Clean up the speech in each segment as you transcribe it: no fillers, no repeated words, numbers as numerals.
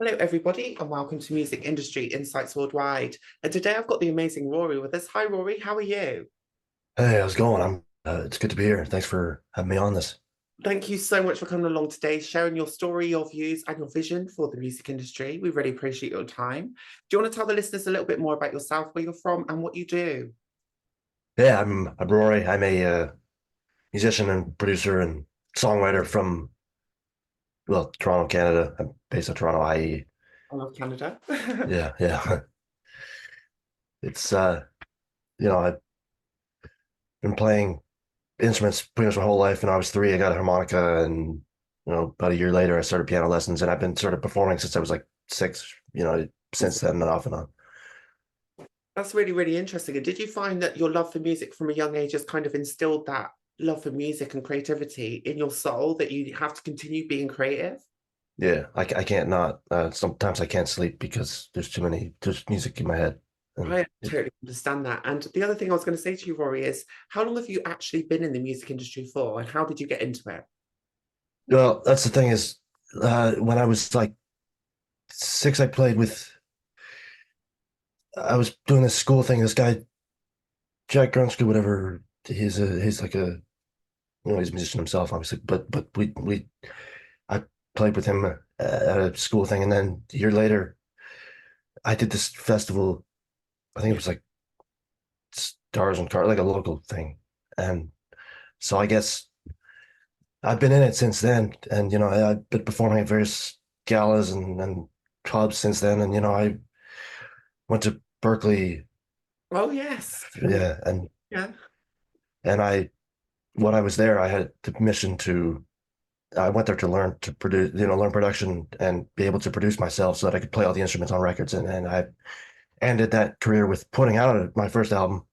Hello, everybody, and welcome to Music Industry Insights Worldwide. And today I've got the amazing Rory with us. Hi, Rory, how are you? Hey, how's it going? It's good to be here. Thanks for having me on this. Thank you so much for coming along today, sharing your story, your views, and your vision for the music industry. We really appreciate your time. Do you want to tell the listeners a little bit more about yourself, where you're from, and what you do? Yeah, I'm Rory. I'm a musician and producer and songwriter from, well, Toronto, Canada. I'm based in Toronto, IE. I love Canada. Yeah, yeah. It's I've been playing instruments pretty much my whole life. When I was 3, I got a harmonica, and about a year later, I started piano lessons, and I've been sort of performing since I was like 6. Since then, and off and on. That's really, really interesting. And did you find that your love for music from a young age has kind of instilled that love for music and creativity in your soul that you have to continue being creative? Yeah, I can't not. Sometimes I can't sleep because there's music in my head. And I totally understand that. And the other thing I was going to say to you, Rory, is how long have you actually been in the music industry for, and how did you get into it? well, that's the thing is, when I was like 6, I was doing this school thing. This guy, Jack Grunski, whatever, he's like he's a musician himself, obviously, but I played with him at a school thing. And then a year later, I did this festival. I think it Yeah. was like Stars and Car, like a local thing. And so I guess I've been in it since then. And, I've been performing at various galas and clubs since then. And, I went to Berklee. Oh, yes. Yeah. Yeah. And when I was there, I had the mission I went there to learn to produce, learn production and be able to produce myself so that I could play all the instruments on records. And I ended that career with putting out my first album.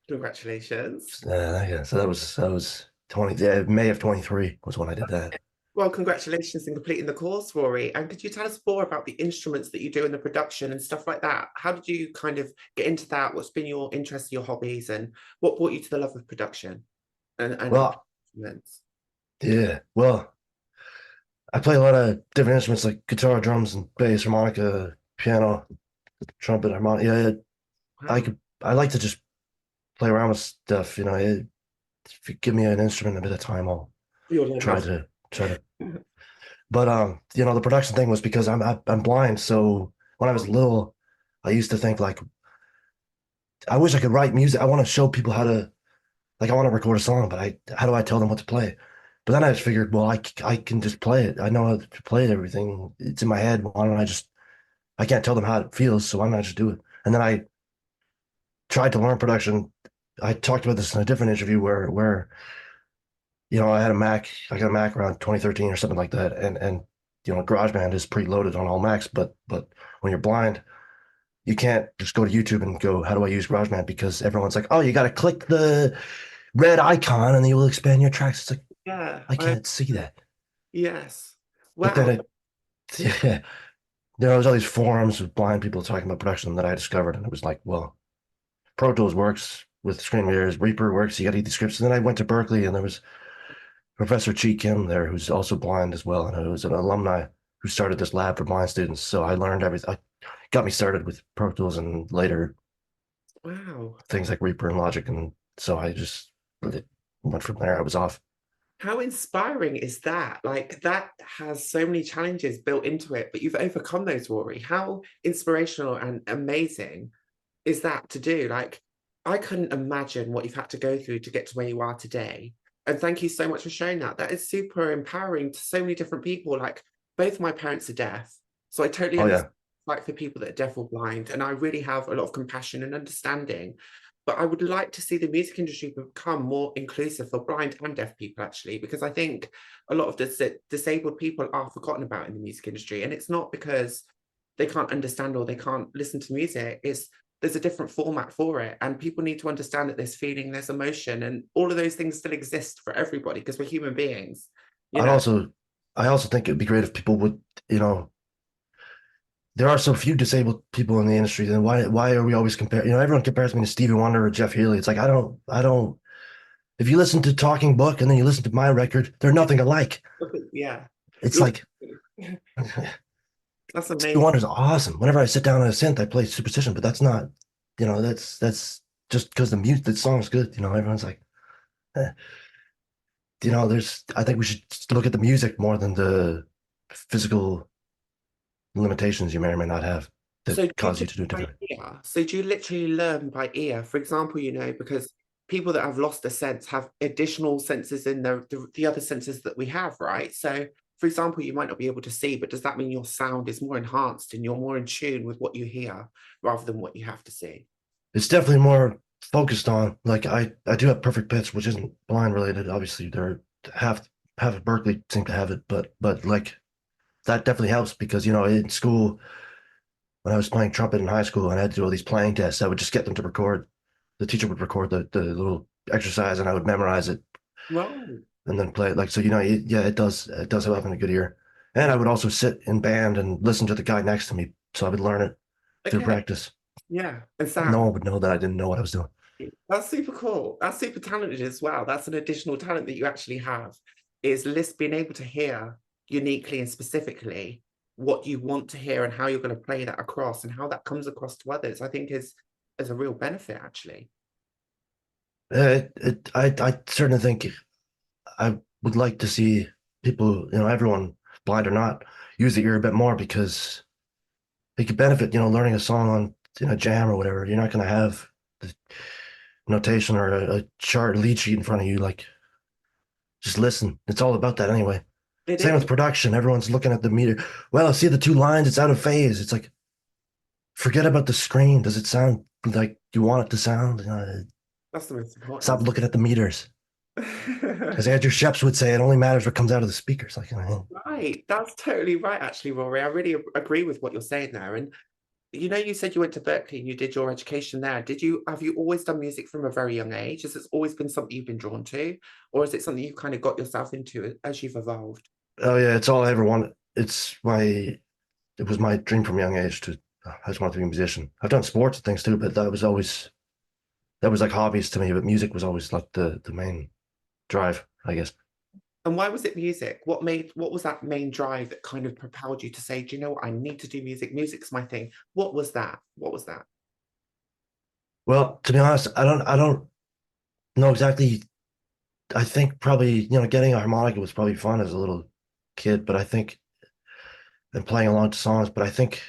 Congratulations. Yeah, so that was 20, yeah, May of 23 was when I did that. Well, congratulations in completing the course, Rory. And could you tell us more about the instruments that you do in the production and stuff like that? How did you kind of get into that? What's been your interest, your hobbies, and what brought you to the love of production and Well, instruments? yeah, well, I play a lot of different instruments like guitar, drums, and bass, harmonica, piano, trumpet, harmonica. Yeah, Wow. I like to just play around with stuff. If you give me an instrument a bit of time, I'll You'll learn how try to. to try to. But the production thing was because I'm blind. So when I was little, I used to think like I wish I could write music. I want to show people how to like I want to record a song, but how do I tell them what to play? But then I just figured, well, I can just play it. I know how to play it, everything. It's in my head. Why don't I can't tell them how it feels, so why don't I just do it? And then I tried to learn production. I talked about this in a different interview where I had a Mac. I got a Mac around 2013 or something like that, and GarageBand is preloaded on all Macs, but when you're blind, you can't just go to YouTube and go, how do I use GarageBand? Because everyone's like, oh, you got to click the red icon and you will expand your tracks. It's like, Yeah. I can't see that. Yes. But then Wow. yeah, there was all these forums with blind people talking about production that I discovered, and it was like, well, Pro Tools works with screen readers, Reaper works. You got to eat the scripts. And then I went to Berklee, and there was Professor Chi Kim there, who's also blind as well, and who was an alumni who started this lab for blind students. So I learned everything. Got me started with Pro Tools, and later Wow. things like Reaper and Logic, and so I just went from there. I was off. How inspiring is that? Like that has so many challenges built into it, but you've overcome those, Rory. How inspirational and amazing is that to do? Like, I couldn't imagine what you've had to go through to get to where you are today. And thank you so much for sharing that. That is super empowering to so many different people. Like, both my parents are deaf. So I totally Oh understand yeah, like for people that are deaf or blind. And I really have a lot of compassion and understanding. But I would like to see the music industry become more inclusive for blind and deaf people, actually, because I think a lot of disabled people are forgotten about in the music industry. And it's not because they can't understand or they can't listen to music. It's there's a different format for it. And people need to understand that there's feeling, there's emotion, and all of those things still exist for everybody because we're human beings, you I'd know. also, I also think it'd be great if people would, there are so few disabled people in the industry. Then why are we always comparing? Everyone compares me to Stevie Wonder or Jeff Healey. It's like I don't. If you listen to Talking Book and then you listen to my record, they're nothing alike. Yeah. It's Look, like That's Stevie amazing. Wonder's awesome. Whenever I sit down on a synth, I play Superstition, but that's not, that's just because the song's good. Everyone's like, eh. I think we should look at the music more than the physical limitations you may or may not have that So do you cause you play to do it by differently. ear? So do you literally learn by ear? For example, because people that have lost a sense have additional senses in the other senses that we have, right? So, for example, you might not be able to see, but does that mean your sound is more enhanced and you're more in tune with what you hear rather than what you have to see? It's definitely more focused on, like, I do have perfect pitch, which isn't blind related. Obviously, there half of Berklee seem to have it, but like that definitely helps because in school when I was playing trumpet in high school and I had to do all these playing tests, I would just get them to record. The teacher would record the little exercise and I would memorize it Right. and then play it. Like, so, yeah, it does help having a good ear. And I would also sit in band and listen to the guy next to me. So I would learn it through Okay. practice. Yeah. And No Sam, one would know that I didn't know what I was doing. that's super cool. That's super talented as well. That's an additional talent that you actually have, is list being able to hear uniquely and specifically what you want to hear and how you're going to play that across and how that comes across to others, I think is a real benefit actually. I certainly think I would like to see people, everyone, blind or not, use the ear a bit more because they could benefit, learning a song on in a jam or whatever. You're not going to have the notation or a chart lead sheet in front of you. Like, just listen. It's all about that anyway. It Same with is. production. Everyone's looking at the meter. Well, I see the two lines. It's out of phase. It's like, forget about the screen. Does it sound like you want it to sound? That's the most important, Stop isn't looking at the meters. As it? Andrew Sheps would say, it only matters what comes out of the speakers. Like, Right. That's totally right, actually, Rory. I really agree with what you're saying there. And you said you went to Berklee and you did your education there. Have you always done music from a very young age? Has it always been something you've been drawn to? Or is it something you've kind of got yourself into as you've evolved? oh yeah, it's all I ever wanted. It was my dream from a young age to, I just wanted to be a musician. I've done sports and things too, but that was like hobbies to me, but music was always like the main drive, I guess. And why was it music? What was that main drive that kind of propelled you to say, do you know what? I need to do music. Music's my thing. What was that? What was that? Well, to be honest, I don't know exactly. I think probably, getting a harmonica was probably fun as a little kid, but I think and playing along to songs, but I think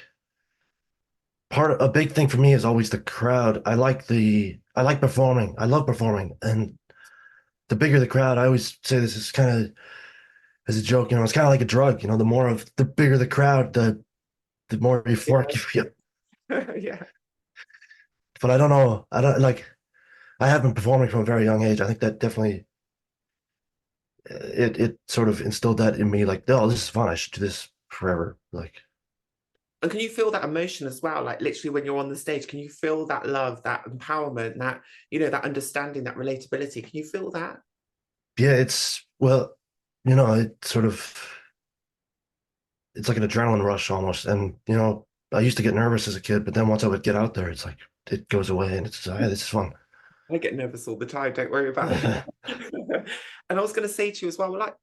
a big thing for me is always the crowd. I like performing. I love performing. And the bigger the crowd, I always say this is kind of as a joke, it's kind of like a drug, the bigger the crowd, the more euphoric you feel. Yeah. But I don't know. I don't like I have been performing from a very young age. I think that definitely it sort of instilled that in me, like, oh, this is fun. I should do this forever. Like, And can you feel that emotion as well? Like literally when you're on the stage, can you feel that love, that empowerment, that understanding, that relatability? Can you feel that? yeah, it sort of it's like an adrenaline rush almost. And I used to get nervous as a kid, but then once I would get out there, it's like it goes away and it's hey, this is fun. I get nervous all the time, don't worry about it. And I was going to say to you as well, like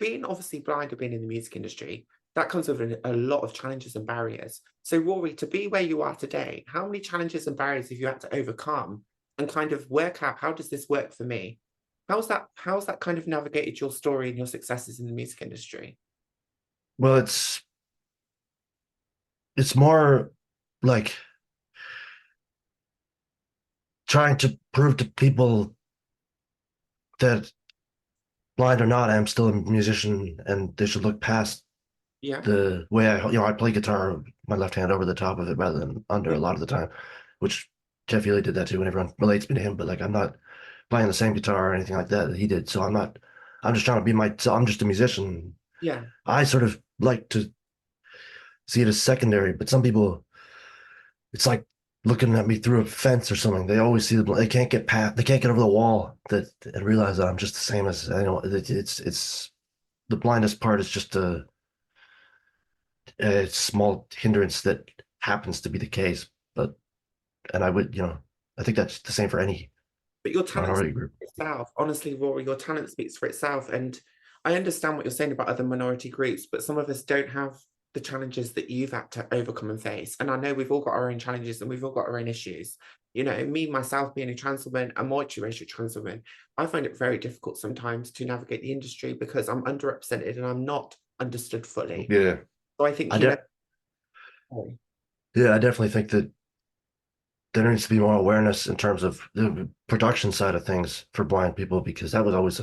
being obviously blind or being in the music industry, that comes with a lot of challenges and barriers. So, Rory, to be where you are today, how many challenges and barriers have you had to overcome and kind of work out how does this work for me? How's that kind of navigated your story and your successes in the music industry? Well, it's more like trying to prove to people that blind or not, I'm still a musician and they should look past Yeah. the way I play guitar, my left hand over the top of it rather than under a lot of the time, which Jeff Healy did that too, and everyone relates me to him, but like I'm not playing the same guitar or anything like that he did. So I'm just trying to be I'm just a musician. Yeah. I sort of like to see it as secondary, but some people, it's like looking at me through a fence or something. They always see they can't get over the wall and realize that I'm just the same as it's the blindest part is just a small hindrance that happens to be the case. But and I think that's the same for any But your talent minority speaks group. for itself. Honestly, Rory, your talent speaks for itself. And I understand what you're saying about other minority groups, but some of us don't have the challenges that you've had to overcome and face. And I know we've all got our own challenges and we've all got our own issues. You know, me, myself, being a trans woman, a multiracial trans woman, I find it very difficult sometimes to navigate the industry because I'm underrepresented and I'm not understood fully. Yeah. So I I think, de yeah, I definitely think that there needs to be more awareness in terms of the production side of things for blind people because that was always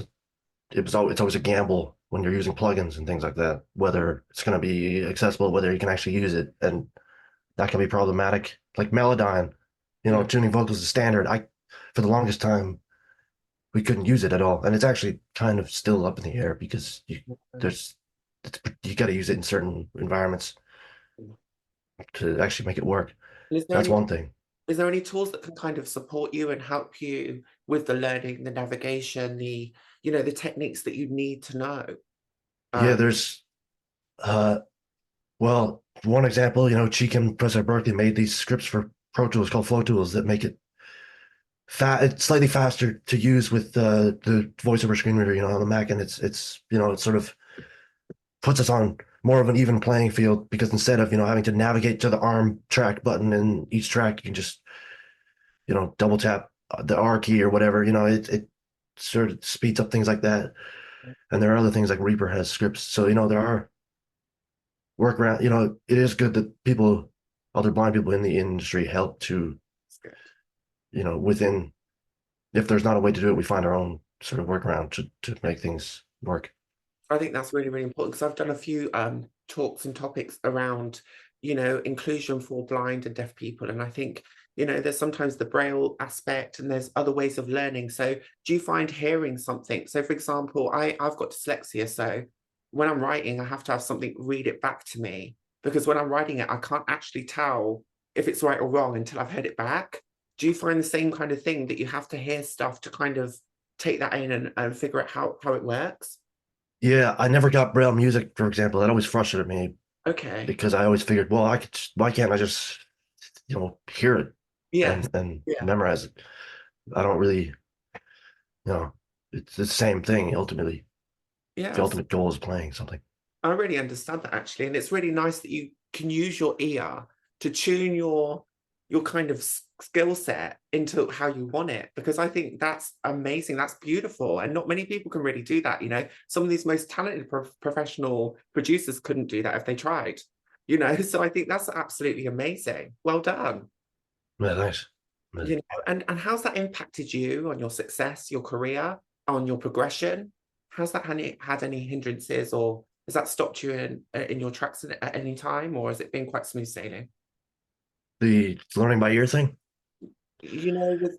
it's always a gamble when you're using plugins and things like that, whether it's going to be accessible, whether you can actually use it, and that can be problematic. Like Melodyne, yeah, tuning vocals is standard. For the longest time, we couldn't use it at all, and it's actually kind of still up in the air because there's you got to use it in certain environments to actually make it work. is there That's any one thing. is there any tools that can kind of support you and help you with the learning, the navigation, the, you know, the techniques that you need to know? Yeah, Um, there's uh well, one example, Cheek and Professor Berklee made these scripts for Pro Tools called Flow Tools that make it it's slightly faster to use with the voiceover screen reader, on the Mac, and it sort of puts us on more of an even playing field because instead of having to navigate to the arm track button in each track, you can just double tap the R key or whatever. It sort of speeds up things like that. And there are other things like Reaper has scripts, so there are workaround. It is good that other blind people in the industry help to that's good. within if there's not a way to do it, we find our own sort of workaround to make things work. I think that's really, really important because I've done a few talks and topics around, you know, inclusion for blind and deaf people. And I think, you know, there's sometimes the braille aspect and there's other ways of learning. So do you find hearing something? So for example, I've got dyslexia. So when I'm writing, I have to have something read it back to me because when I'm writing it, I can't actually tell if it's right or wrong until I've heard it back. Do you find the same kind of thing that you have to hear stuff to kind of take that in and figure out how it works? Yeah, I never got Braille music, for example. That always frustrated me Okay. because I always figured, well, why can't I just, hear it Yes. and Yeah. memorize it? I don't really, it's the same thing ultimately. The Yes. ultimate goal is playing something. I really understand that actually. And it's really nice that you can use your ear to tune your kind of skill set into how you want it, because I think that's amazing. That's beautiful. And not many people can really do that. You know, some of these most talented professional producers couldn't do that if they tried, you know. So I think that's absolutely amazing. Well done. Yeah, nice. Yeah. You know, and how's that impacted you on your success, your career, on your progression? Has that had any hindrances, or has that stopped you in your tracks at any time, or has it been quite smooth sailing? The learning by ear thing. You know, with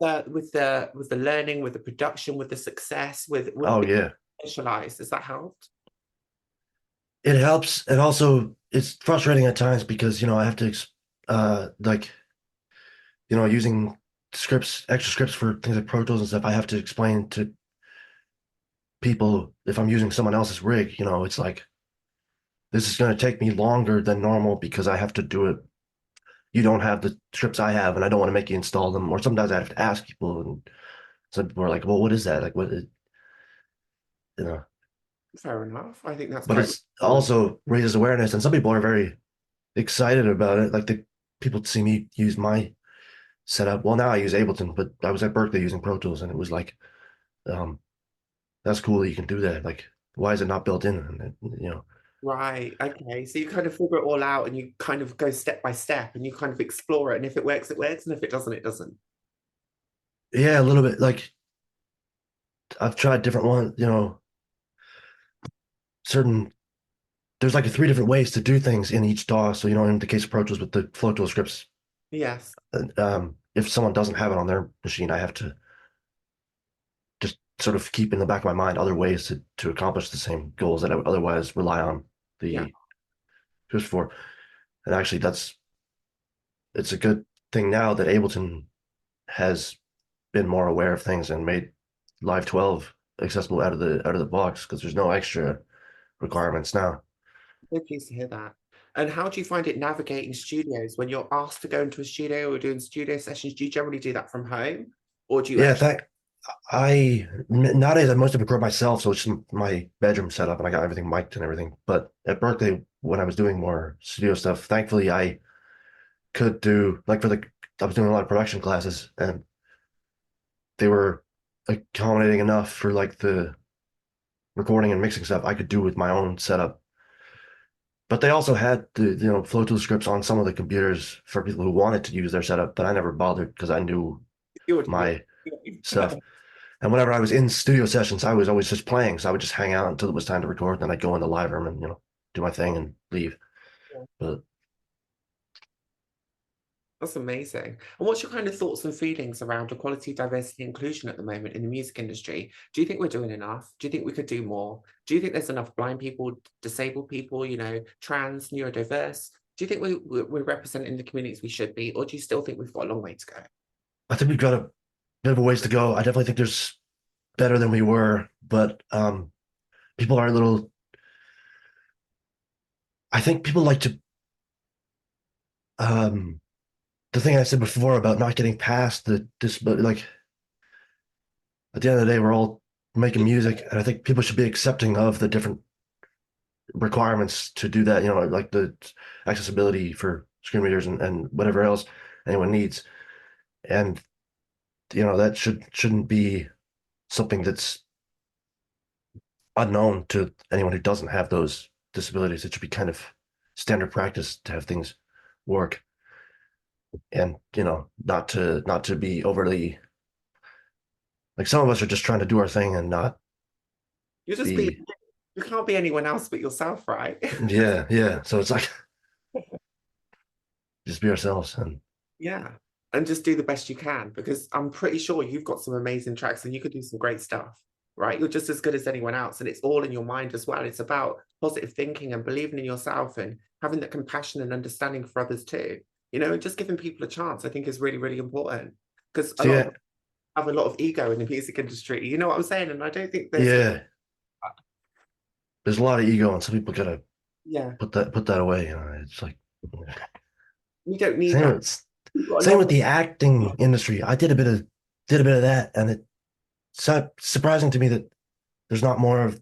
the learning, with the production, with the success, with Oh being yeah, specialized, has that helped? it helps. It also it's frustrating at times because I have to like using extra scripts for things like Pro Tools and stuff. I have to explain to people if I'm using someone else's rig. It's like this is going to take me longer than normal because I have to do it. You don't have the scripts I have, and I don't want to make you install them. Or sometimes I have to ask people, and some people are like, "Well, what is that? Like, what is, you know?" Fair enough. I think that's But quite it's reasonable. also raises awareness, and some people are very excited about it. Like the people see me use my setup. Well, now I use Ableton, but I was at Berklee using Pro Tools, and it was like, um, that's cool that you can do that. Like, why is it not built in? And. Right. Okay. So you kind of figure it all out and you kind of go step by step and you kind of explore it. And if it works, it works. And if it doesn't, it doesn't. Yeah, a little bit. Like I've tried different ones. Certain there's like three different ways to do things in each DAW. So in the case of Pro Tools with the Flow Tool scripts, Yes. if someone doesn't have it on their machine, I have to just sort of keep in the back of my mind other ways to accomplish the same goals that I would otherwise rely on Yeah. the scripts for. And actually, it's a good thing now that Ableton has been more aware of things and made Live 12 accessible out of the box because there's no extra requirements now. So pleased to hear that. And how do you find it navigating studios when you're asked to go into a studio or doing studio sessions? Do you generally do that from home, or do you Yeah, actually? nowadays I mostly record myself, so it's just my bedroom setup, and I got everything mic'd and everything. But at Berklee, when I was doing more studio stuff. Thankfully, I could do like I was doing a lot of production classes, and they were accommodating enough for like the recording and mixing stuff I could do with my own setup. But they also had the Flow Tool scripts on some of the computers for people who wanted to use their setup, but I never bothered because I knew You're my stuff. And whenever I was in studio sessions, I was always just playing. So I would just hang out until it was time to record. Then I'd go in the live room and, do my thing and leave. But That's amazing. And what's your kind of thoughts and feelings around equality, diversity, inclusion at the moment in the music industry? Do you think we're doing enough? Do you think we could do more? Do you think there's enough blind people, disabled people, trans, neurodiverse? Do you think we're representing the communities we should be, or do you still think we've got a long way to go? I think we've got a bit of a ways to go. I definitely think there's better than we were, but people are a little, I think people like to, um, the thing I said before about not getting past this, but like at the end of the day, we're all making music, and I think people should be accepting of the different requirements to do that, like the accessibility for screen readers and whatever else anyone needs. And, that shouldn't be something that's unknown to anyone who doesn't have those disabilities. It should be kind of standard practice to have things work, and, not to be overly like some of us are just trying to do our thing and not You're just being, be, you can't be anyone else but yourself, right? yeah, yeah. So it's like just be ourselves. And Yeah. And just do the best you can, because I'm pretty sure you've got some amazing tracks and you could do some great stuff, right? You're just as good as anyone else. And it's all in your mind as well. It's about positive thinking and believing in yourself and having that compassion and understanding for others too. And just giving people a chance, I think is really, really important. Because a so lot of yeah, them have a lot of ego in the music industry. You know what I'm saying? And I don't think there's yeah, there's a lot of ego, and some people gotta yeah, put that away. It's like we don't need same that. with We've got a same lot with of the acting industry. I did a bit of that, and it's surprising to me that there's not more of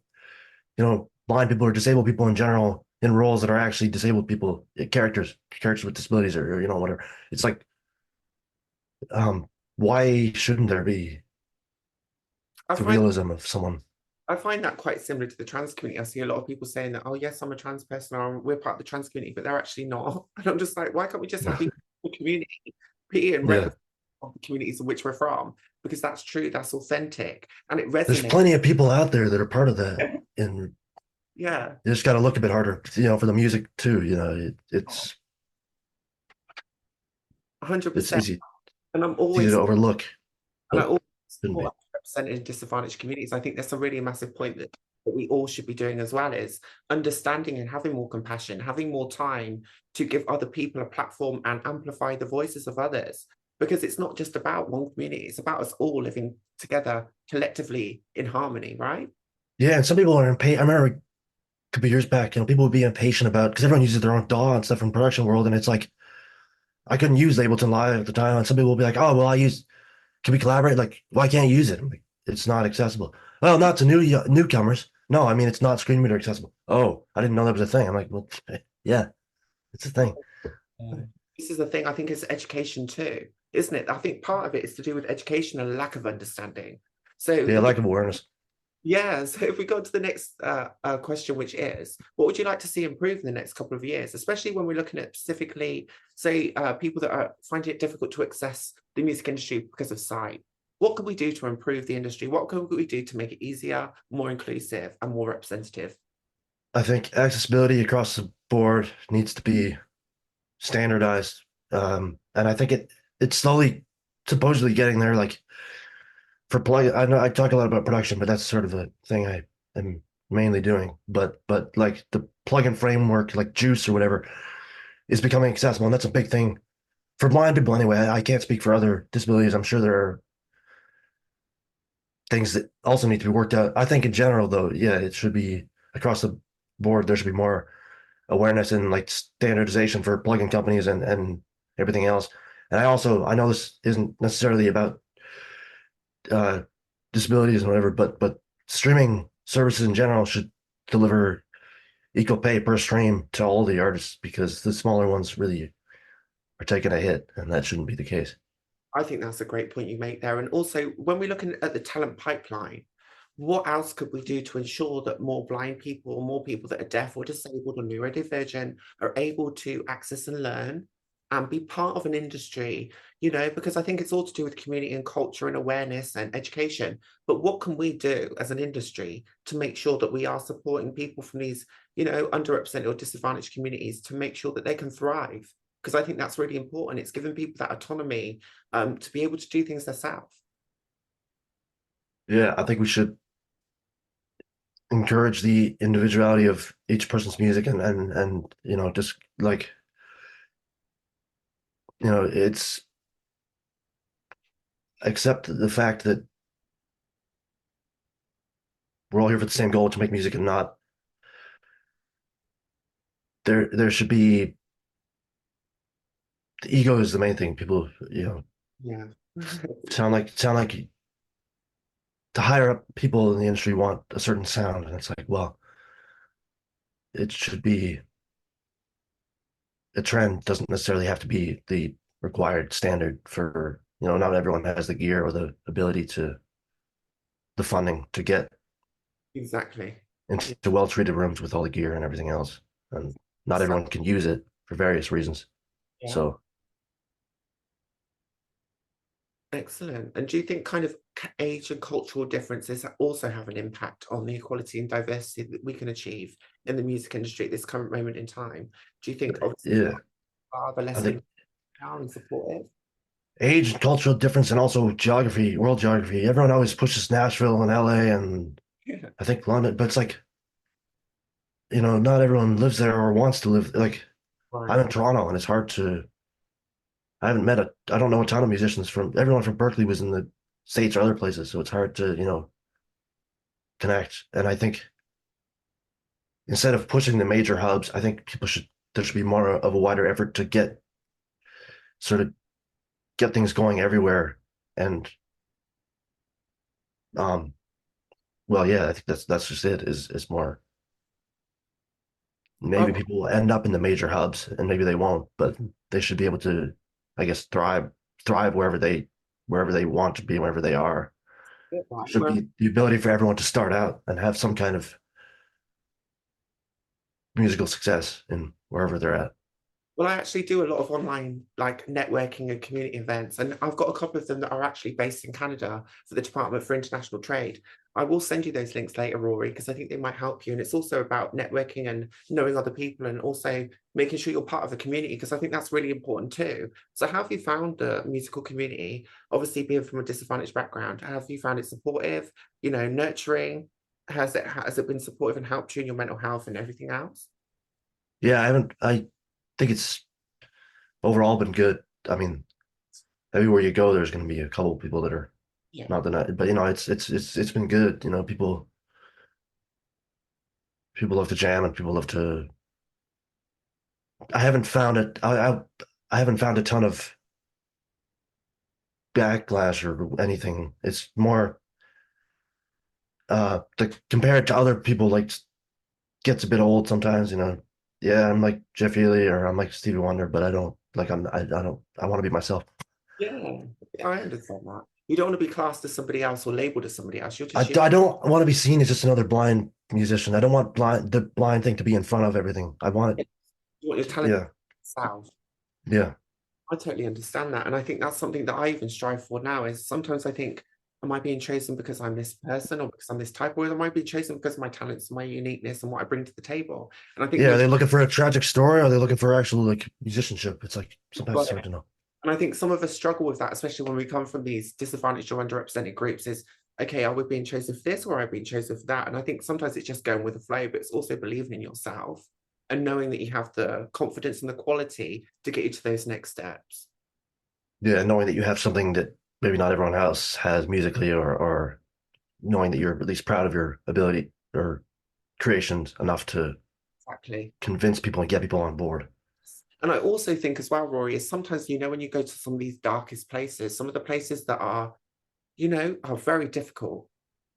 blind people or disabled people in general in roles that are actually disabled people, characters with disabilities, or whatever. It's like, why shouldn't there be I the find realism of someone? I find that quite similar to the trans community. I see a lot of people saying that, oh, yes, I'm a trans person, or we're part of the trans community, but they're actually not. And I'm just like, why can't we just have people in the community be and Yeah, represent the communities in which we're from? Because that's true, that's authentic, and it there's resonates. plenty of people out there that are part of that, and Yeah, you just got to look a bit harder, for the music too. It's 100%. easy And I'm it's easy to always overlook, And I but also shouldn't be. support represented disadvantaged communities. I think that's a really massive point that we all should be doing as well, is understanding and having more compassion, having more time to give other people a platform and amplify the voices of others. Because it's not just about one community, it's about us all living together collectively in harmony, right? Yeah, and some people are impatient. I remember a couple years back, people would be impatient about because everyone uses their own DAW and stuff from production world, and it's like I couldn't use Ableton Live at the time, and some people will be like, "Oh, well, can we collaborate? Like, why can't you use it?" I'm like, it's not accessible. Well, not to newcomers. No, I mean it's not screen reader accessible. Oh, I didn't know that was a thing. I'm like, well, yeah, it's a thing. This is the thing, I think it's education too, isn't it? I think part of it is to do with education and lack of understanding. So Yeah, lack of awareness. yeah, so if we go to the next question, which is, what would you like to see improve in the next couple of years, especially when we're looking at specifically, say, people that are finding it difficult to access the music industry because of sight? What can we do to improve the industry? What can we do to make it easier, more inclusive, and more representative? I think accessibility across the board needs to be standardized, and I think it's slowly, supposedly getting there. Like for plug, I know I talk a lot about production, but that's sort of the thing I am mainly doing. But like the plugin framework, like Juice or whatever, is becoming accessible, and that's a big thing for blind people anyway. I can't speak for other disabilities. I'm sure there are things that also need to be worked out. I think in general, though, yeah, it should be across the board. There should be more awareness and like standardization for plugin companies and everything else. And I know this isn't necessarily about uh, disabilities and whatever, but streaming services in general should deliver equal pay per stream to all the artists because the smaller ones really are taking a hit, and that shouldn't be the case. I think that's a great point you make there. And also, when we're looking at the talent pipeline, what else could we do to ensure that more blind people or more people that are deaf or disabled or neurodivergent are able to access and learn and be part of an industry, because I think it's all to do with community and culture and awareness and education. But what can we do as an industry to make sure that we are supporting people from these, underrepresented or disadvantaged communities to make sure that they can thrive? Because I think that's really important. It's giving people that autonomy to be able to do things themselves. Yeah, I think we should encourage the individuality of each person's music and just like it's accept the fact that we're all here for the same goal to make music and not there should be the ego is the main thing. People, Yeah. sound like the higher up people in the industry want a certain sound, and it's like, well, it should be a trend doesn't necessarily have to be the required standard for, not everyone has the gear or the ability to the funding to get Exactly. into well-treated rooms with all the gear and everything else. And not So, everyone can use it for various reasons. yeah. So Excellent. And do you think kind of age and cultural differences also have an impact on the equality and diversity that we can achieve in the music industry at this current moment in time? Do you think obviously yeah, are the I less think empowered and supportive? age and cultural difference and also geography, world geography. Everyone always pushes Nashville and LA and Yeah. I think London, but it's like, not everyone lives there or wants to live. Like I'm Right. in Toronto and it's hard to I haven't met I don't know a ton of musicians everyone from Berklee was in the States or other places, so it's hard to, connect. And I think instead of pushing the major hubs, I think there should be more of a wider effort to sort of get things going everywhere. And um, well, yeah, I think that's just it. Is more maybe Oh, people will end up in the major hubs, and maybe they won't, but they should be able to, I guess, thrive wherever they want to be, wherever they are. There right. should be the ability for everyone to start out and have some kind of musical success in wherever they're at. Well, I actually do a lot of online like networking and community events, and I've got a couple of them that are actually based in Canada for the Department for International Trade. I will send you those links later, Rory, because I think they might help you. And it's also about networking and knowing other people and also making sure you're part of a community, because I think that's really important too. So, how have you found the musical community? Obviously, being from a disadvantaged background, have you found it supportive, nurturing? Has it been supportive and helped you in your mental health and everything else? Yeah, I think it's overall been good. I mean, everywhere you go, there's going to be a couple of people that are Yeah. not that, but it's been good. People love to jam and people love to. I haven't found it. I haven't found a ton of backlash or anything. It's more compared to other people, like gets a bit old sometimes. Yeah, I'm like Jeff Healey or I'm like Stevie Wonder, but I don't like I don't I want to be myself. Yeah, I understand that. You don't want to be classed as somebody else or labeled as somebody else. You're I, just you. I don't want to be seen as just another blind musician. I don't want the blind thing to be in front of everything. I want it. You want your talent Yeah, self. yeah, I totally understand that. And I think that's something that I even strive for now is sometimes I think, am I being chosen because I'm this person or because I'm this type, or am I being chosen because of my talents, my uniqueness, and what I bring to the table? And I think yeah. Are most they looking for a tragic story or are they looking for actual like musicianship? It's like sometimes got it's it. hard to know. And I think some of us struggle with that, especially when we come from these disadvantaged or underrepresented groups, is okay, are we being chosen for this or are we being chosen for that? And I think sometimes it's just going with the flow, but it's also believing in yourself and knowing that you have the confidence and the quality to get you to those next steps. Yeah, knowing that you have something that maybe not everyone else has musically, or knowing that you're at least proud of your ability or creations enough to Exactly. convince people and get people on board. And I also think as well, Rory, is sometimes, when you go to some of these darkest places, some of the places that are very difficult,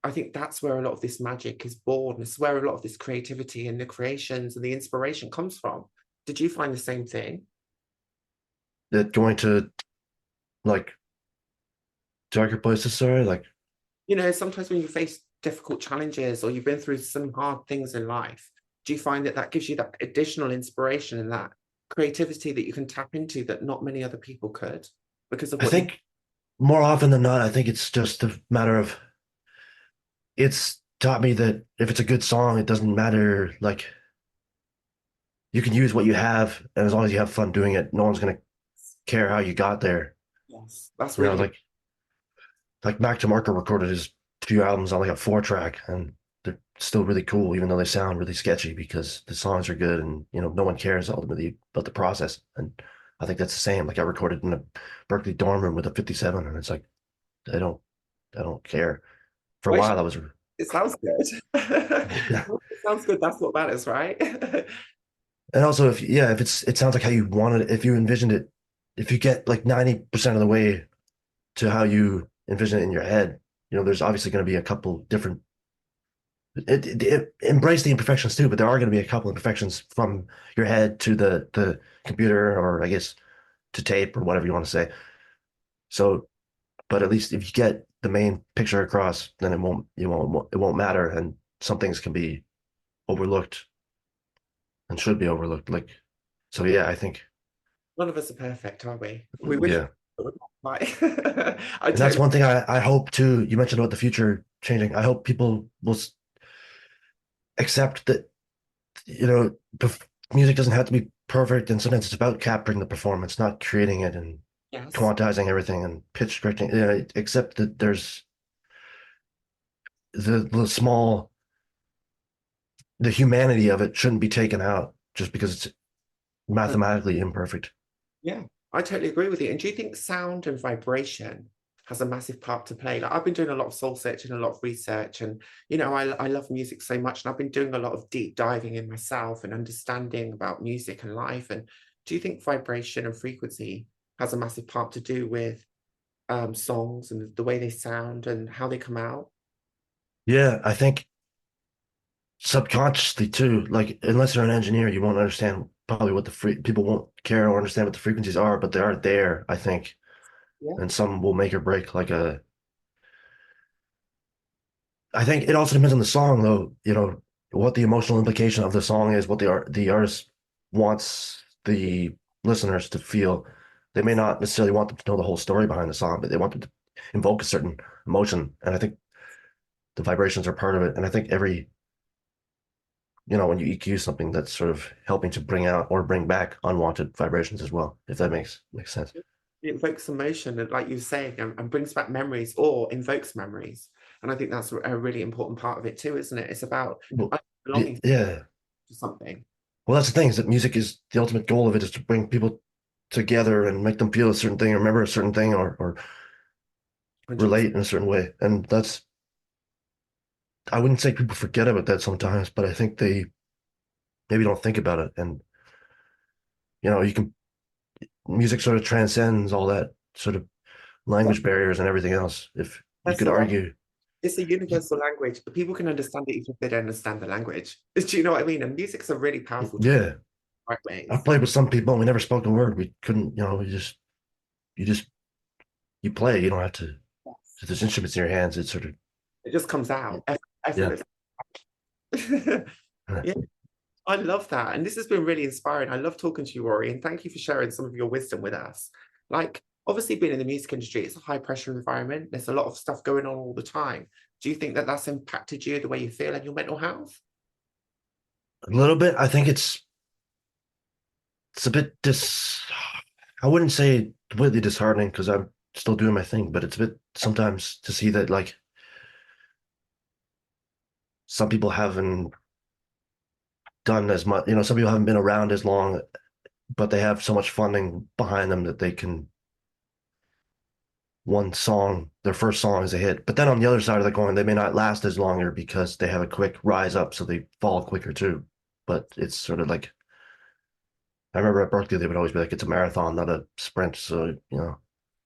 I think that's where a lot of this magic is born. It's where a lot of this creativity and the creations and the inspiration comes from. Did you find the same thing? That going to like darker places, sorry, like You know, sometimes when you face difficult challenges or you've been through some hard things in life, do you find that that gives you that additional inspiration and that creativity that you can tap into that not many other people could because of I what you think more often than not, I think it's just a matter of it's taught me that if it's a good song, it doesn't matter. Like you can use what you have, and as long as you have fun doing it, no one's gonna care how you got there. yes, that's You know, really good. like Mac DeMarco recorded his few albums on like a 4 track, and they're still really cool, even though they sound really sketchy because the songs are good, and no one cares ultimately about the process. And I think that's the same. Like I recorded in a Berklee dorm room with a 57, and it's like I don't, I don't care. For a Well, while, I was, it sounds good. yeah. It sounds good. That's what matters, right? And also, if yeah, if it sounds like how you wanted it, if you envisioned it, if you get like 90% of the way to how you envision it in your head, there's obviously going to be a couple different. Embrace the imperfections too, but there are going to be a couple imperfections from your head to the computer, or I guess to tape or whatever you want to say. So, but at least if you get the main picture across, then it won't matter, and some things can be overlooked and should be overlooked. Like, so yeah, I think None of us are perfect, are we? We wish, yeah. but we're not. Like, I And that's totally. one thing I hope too. You mentioned about the future changing. I hope people will accept that, music doesn't have to be perfect. And sometimes it's about capturing the performance, not creating it and Yes. quantizing everything and pitch correcting. Except that there's the humanity of it shouldn't be taken out just because it's mathematically imperfect. Yeah, I totally agree with you. And do you think sound and vibration has a massive part to play? Like I've been doing a lot of soul searching, a lot of research, and I love music so much, and I've been doing a lot of deep diving in myself and understanding about music and life. And do you think vibration and frequency has a massive part to do with songs and the way they sound and how they come out? Yeah, I think subconsciously too. Like unless you're an engineer, you won't understand probably what people won't care or understand what the frequencies are, but they are there, I think. Yeah. And some will make or break I think it also depends on the song though, what the emotional implication of the song is, what the artist wants the listeners to feel. They may not necessarily want them to know the whole story behind the song, but they want them to invoke a certain emotion. And I think the vibrations are part of it. And I think when you EQ something, that's sort of helping to bring out or bring back unwanted vibrations as well, if that makes sense. It evokes emotion, and like you were saying, and brings back memories or invokes memories. And I think that's a really important part of it too, isn't it? It's about Well, belonging yeah. to something. Well, that's the thing is that music is the ultimate goal of it is to bring people together and make them feel a certain thing, or remember a certain thing, or 100%. relate in a certain way. And I wouldn't say people forget about that sometimes, but I think they maybe don't think about it. And, music sort of transcends all that sort of language barriers and everything else. If you That's could so argue, it's a universal language, but people can understand it even if they don't understand the language. Do you know what I mean? And music's a really powerful tool in yeah, the right I've ways. played with some people and we never spoke a word. We couldn't, you just, you play. You don't have to, Yes. if there's instruments in your hands, it's sort of, It just comes out yeah. effortlessly. Yeah, I love that. And this has been really inspiring. I love talking to you, Rory, and thank you for sharing some of your wisdom with us. Like, obviously, being in the music industry, it's a high pressure environment. There's a lot of stuff going on all the time. Do you think that that's impacted you, the way you feel, and your mental health? A little bit. I think it's a bit I wouldn't say completely disheartening because I'm still doing my thing, but it's a bit sometimes to see that like some people haven't done as much, some people haven't been around as long, but they have so much funding behind them that they can one song, their first song is a hit. But then on the other side of the coin, they may not last as longer because they have a quick rise up, so they fall quicker too. But it's sort of like I remember at Berkeley, they would always be like, it's a marathon, not a sprint. So, I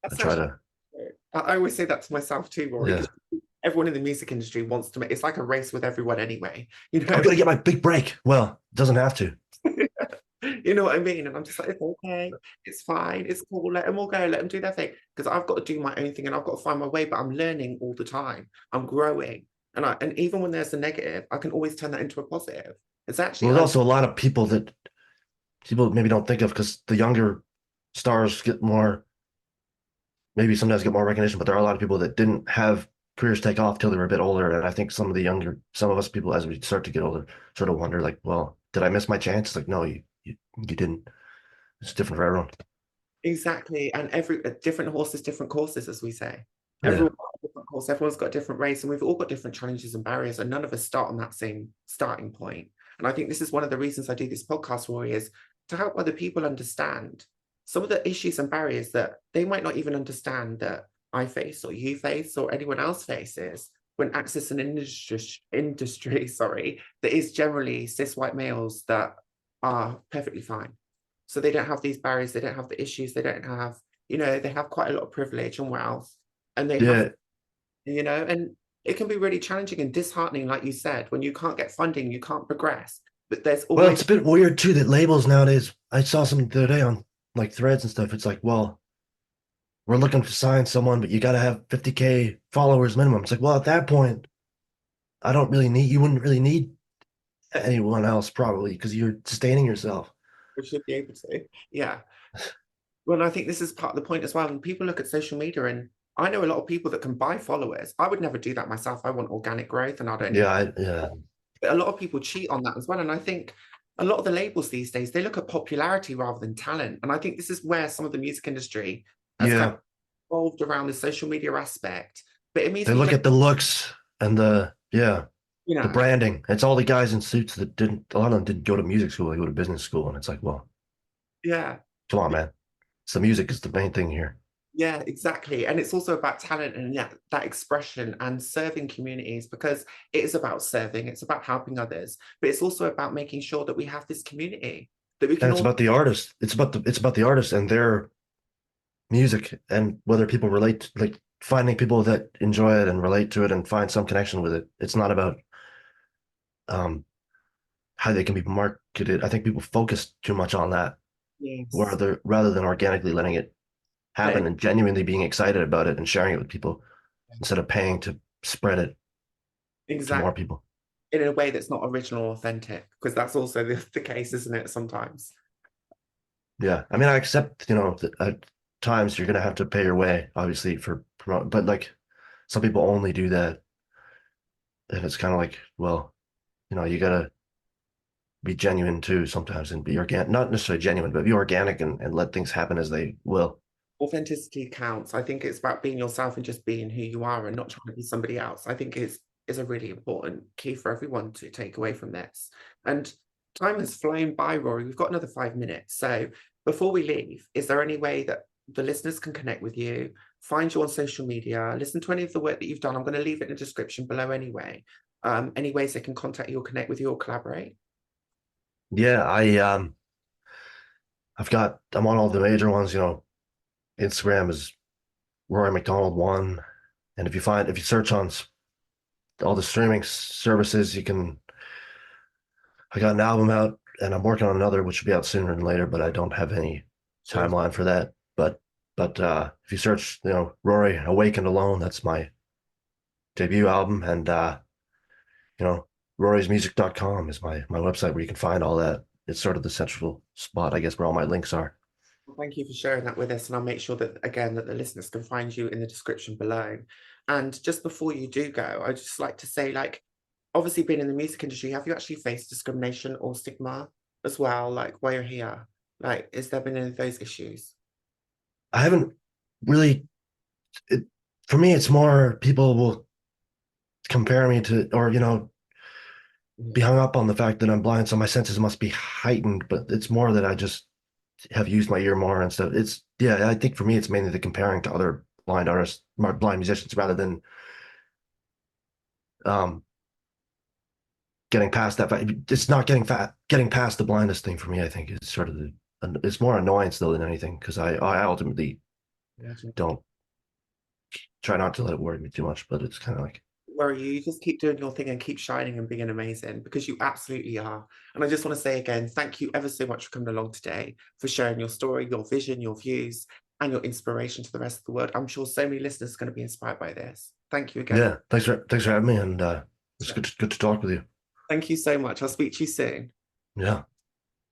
That's try actually to, true. I always say that to myself too, Rory, yeah, because everyone in the music industry wants to make, it's like a race with everyone anyway, you I'm know. gonna get my big break. Well, it doesn't have to. You know what I mean? And I'm just like, it's okay, it's fine, it's cool, let them all go, let them do their thing. Because I've got to do my own thing and I've got to find my way, but I'm learning all the time. I'm growing. And even when there's a negative, I can always turn that into a positive. It's actually Well, there's also a lot of people that people maybe don't think of because the younger stars get more, maybe sometimes get more recognition, but there are a lot of people that didn't have careers take off till they were a bit older. And I think some of the younger, some of us people, as we start to get older, sort of wonder, like, well, did I miss my chance? It's like, no, you didn't. It's different for everyone. exactly. And every different horses, different courses, as we say. Yeah. Everyone's got a different course, everyone's got a different race, and we've all got different challenges and barriers, and none of us start on that same starting point. And I think this is one of the reasons I do this podcast, Rory, is to help other people understand some of the issues and barriers that they might not even understand that I face or you face or anyone else faces when accessing an industry, sorry, that is generally cis white males that are perfectly fine. So they don't have these barriers, they don't have the issues, they don't have, they have quite a lot of privilege and wealth, and they have, Yeah. and it can be really challenging and disheartening, like you said, when you can't get funding, you can't progress. But there's Well, always it's a bit weird too that labels nowadays. I saw something the other day on like threads and stuff. It's like, well, we're looking to sign someone, but you got to have 50K followers minimum. It's like, well, at that point, I don't really need, you wouldn't really need anyone else probably because you're sustaining yourself. we should be able to. Yeah. Well, I think this is part of the point as well. And people look at social media, and I know a lot of people that can buy followers. I would never do that myself. I want organic growth, and I don't need. Yeah. But a lot of people cheat on that as well. And I think a lot of the labels these days, they look at popularity rather than talent. And I think this is where some of the music industry has kind Yeah. of evolved around the social media aspect. But They immediately, look at the looks and you the know, branding. It's all the guys in suits that didn't, a lot of them didn't go to music school, they go to business school. And it's like, well, yeah. come on, man. It's the music is the main thing here. Yeah, exactly. And it's also about talent and that expression and serving communities, because it is about serving, it's about helping others, but it's also about making sure that we have this community that we And can it's all. about the artist. It's about the artist and their music and whether people relate, like finding people that enjoy it and relate to it and find some connection with it. It's not about um how they can be marketed. I think people focus too much on that Yes. rather than organically letting it Like, happen and genuinely being excited about it and sharing it with people instead of paying to spread it to more exactly. people. In a way that's not original or authentic, because that's also the case, isn't it, sometimes? Yeah. I mean, I accept, that at times you're gonna have to pay your way, obviously, for promote, but like some people only do that. And it's kind of like, well, you gotta be genuine too sometimes and be organic, not necessarily genuine, but be organic and let things happen as they will. Authenticity counts. I think it's about being yourself and just being who you are and not trying to be somebody else. I think is a really important key for everyone to take away from this. And time has flown by, Rory. We've got another 5 minutes. So before we leave, is there any way that the listeners can connect with you, find you on social media, listen to any of the work that you've done? I'm going to leave it in the description below anyway. Any ways they can contact you or connect with you or collaborate? Yeah, I'm on all the major ones, Instagram is Rory McDonald one. And if you search on all the streaming services, I got an album out and I'm working on another, which will be out sooner than later, but I don't have any Sure. timeline for that. But if you search, Rory Awakened Alone, that's my debut album. And you know, rorysmusic.com is my website where you can find all that. It's sort of the central spot, I guess, where all my links are. Well, thank you for sharing that with us, and I'll make sure that again that the listeners can find you in the description below. And just before you do go, I'd just like to say, like, obviously being in the music industry, have you actually faced discrimination or stigma as well, like while you're here? Like, has there been any of those issues? I haven't really it, for me, it's more people will compare me to, or, be Mhm. hung up on the fact that I'm blind, so my senses must be heightened, but it's more that I just have used my ear more and stuff. Yeah, I think for me, it's mainly the comparing to other blind artists, blind musicians, rather than um, getting past that. It's not getting past the blindness thing for me, I think, is sort of it's more annoyance though than anything, because I ultimately Imagine. don't try not to let it worry me too much, but it's kind of like, worry. You just keep doing your thing and keep shining and being amazing, because you absolutely are. And I just want to say again, thank you ever so much for coming along today, for sharing your story, your vision, your views, and your inspiration to the rest of the world. I'm sure so many listeners are going to be inspired by this. Thank you again. Yeah, thanks for having me, and it's good to talk with you. Thank you so much. I'll speak to you soon. Yeah.